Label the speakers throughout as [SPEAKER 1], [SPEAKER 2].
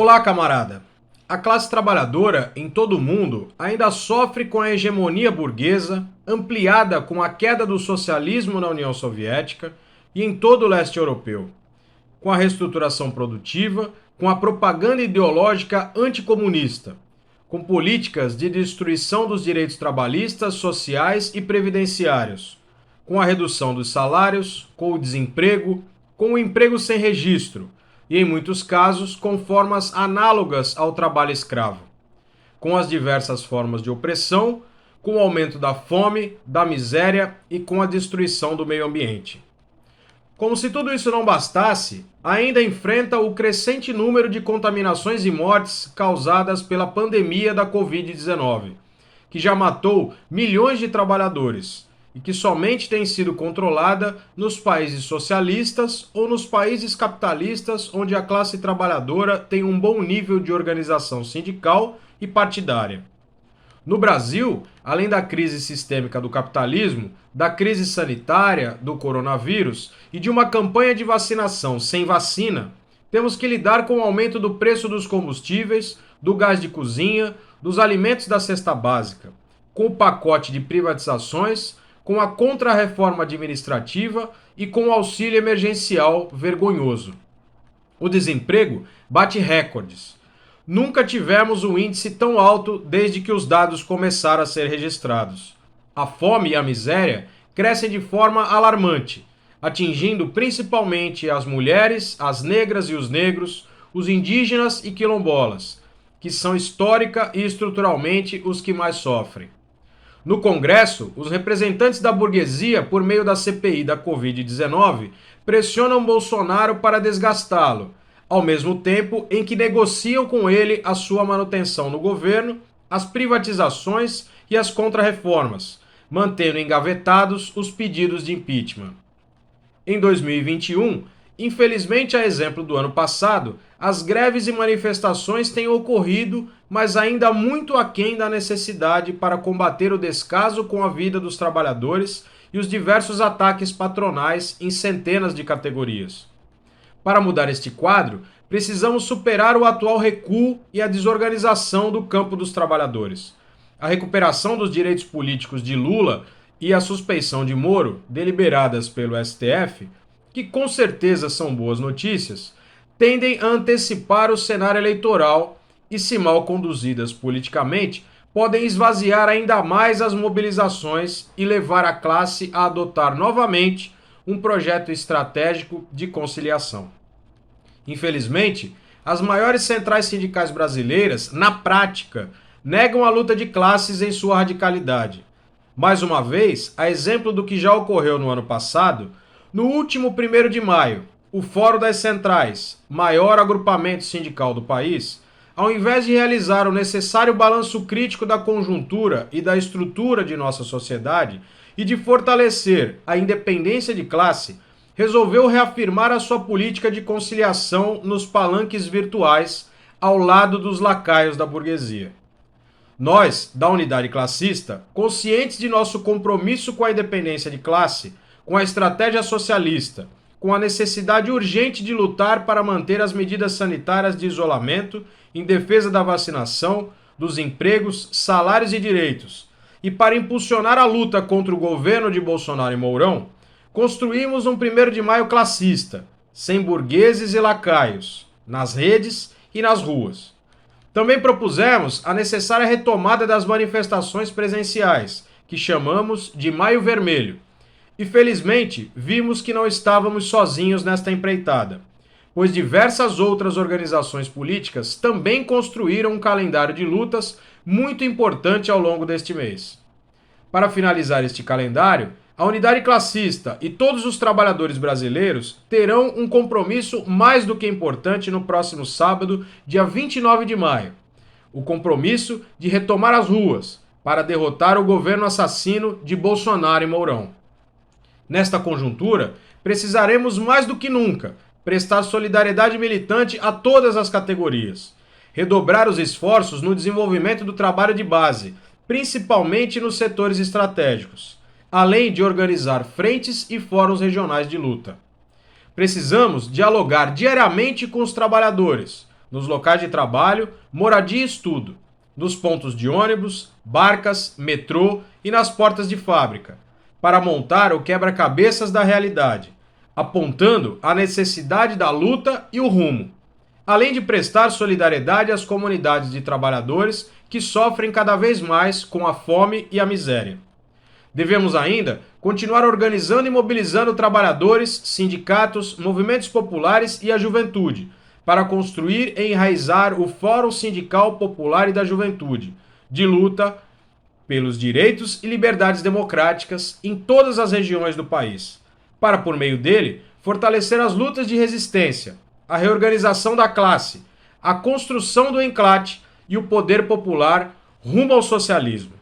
[SPEAKER 1] Olá, camarada! A classe trabalhadora em todo o mundo ainda sofre com a hegemonia burguesa, ampliada com a queda do socialismo na União Soviética e em todo o leste europeu, com a reestruturação produtiva, com a propaganda ideológica anticomunista, com políticas de destruição dos direitos trabalhistas, sociais e previdenciários, com a redução dos salários, com o desemprego, com o emprego sem registro, e, em muitos casos, com formas análogas ao trabalho escravo, com as diversas formas de opressão, com o aumento da fome, da miséria e com a destruição do meio ambiente. Como se tudo isso não bastasse, ainda enfrenta o crescente número de contaminações e mortes causadas pela pandemia da Covid-19, que já matou milhões de trabalhadores e que somente tem sido controlada nos países socialistas ou nos países capitalistas onde a classe trabalhadora tem um bom nível de organização sindical e partidária. No Brasil, além da crise sistêmica do capitalismo, da crise sanitária, do coronavírus e de uma campanha de vacinação sem vacina, temos que lidar com o aumento do preço dos combustíveis, do gás de cozinha, dos alimentos da cesta básica, com o pacote de privatizações, com a contra-reforma administrativa e com o auxílio emergencial vergonhoso. O desemprego bate recordes. Nunca tivemos um índice tão alto desde que os dados começaram a ser registrados. A fome e a miséria crescem de forma alarmante, atingindo principalmente as mulheres, as negras e os negros, os indígenas e quilombolas, que são histórica e estruturalmente os que mais sofrem. No Congresso, os representantes da burguesia, por meio da CPI da Covid-19, pressionam Bolsonaro para desgastá-lo, ao mesmo tempo em que negociam com ele a sua manutenção no governo, as privatizações e as contrarreformas, mantendo engavetados os pedidos de impeachment. Em 2021, infelizmente a exemplo do ano passado, as greves e manifestações têm ocorrido, mas ainda muito aquém da necessidade para combater o descaso com a vida dos trabalhadores e os diversos ataques patronais em centenas de categorias. Para mudar este quadro, precisamos superar o atual recuo e a desorganização do campo dos trabalhadores. A recuperação dos direitos políticos de Lula e a suspeição de Moro, deliberadas pelo STF, que com certeza são boas notícias, tendem a antecipar o cenário eleitoral e, se mal conduzidas politicamente, podem esvaziar ainda mais as mobilizações e levar a classe a adotar novamente um projeto estratégico de conciliação. Infelizmente, as maiores centrais sindicais brasileiras, na prática, negam a luta de classes em sua radicalidade. Mais uma vez, a exemplo do que já ocorreu no ano passado, no último 1º de maio, o Fórum das Centrais, maior agrupamento sindical do país, ao invés de realizar o necessário balanço crítico da conjuntura e da estrutura de nossa sociedade e de fortalecer a independência de classe, resolveu reafirmar a sua política de conciliação nos palanques virtuais ao lado dos lacaios da burguesia. Nós, da unidade classista, conscientes de nosso compromisso com a independência de classe, com a estratégia socialista, com a necessidade urgente de lutar para manter as medidas sanitárias de isolamento em defesa da vacinação, dos empregos, salários e direitos, e para impulsionar a luta contra o governo de Bolsonaro e Mourão, construímos um 1º de maio classista, sem burgueses e lacaios, nas redes e nas ruas. Também propusemos a necessária retomada das manifestações presenciais, que chamamos de Maio Vermelho. E felizmente vimos que não estávamos sozinhos nesta empreitada, pois diversas outras organizações políticas também construíram um calendário de lutas muito importante ao longo deste mês. Para finalizar este calendário, a unidade classista e todos os trabalhadores brasileiros terão um compromisso mais do que importante no próximo sábado, dia 29 de maio. O compromisso de retomar as ruas para derrotar o governo assassino de Bolsonaro e Mourão. Nesta conjuntura, precisaremos mais do que nunca prestar solidariedade militante a todas as categorias, redobrar os esforços no desenvolvimento do trabalho de base, principalmente nos setores estratégicos, além de organizar frentes e fóruns regionais de luta. Precisamos dialogar diariamente com os trabalhadores, nos locais de trabalho, moradia e estudo, nos pontos de ônibus, barcas, metrô e nas portas de fábrica, para montar o quebra-cabeças da realidade, apontando a necessidade da luta e o rumo, além de prestar solidariedade às comunidades de trabalhadores que sofrem cada vez mais com a fome e a miséria. Devemos ainda continuar organizando e mobilizando trabalhadores, sindicatos, movimentos populares e a juventude, para construir e enraizar o Fórum Sindical Popular e da Juventude, de luta pelos direitos e liberdades democráticas em todas as regiões do país, para, por meio dele, fortalecer as lutas de resistência, a reorganização da classe, a construção do enclate e o poder popular rumo ao socialismo.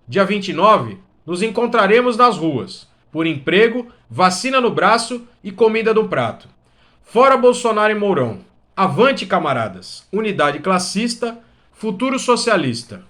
[SPEAKER 1] Dia 29, nos encontraremos nas ruas, por emprego, vacina no braço e comida no prato. Fora Bolsonaro e Mourão. Avante, camaradas! Unidade classista, futuro socialista.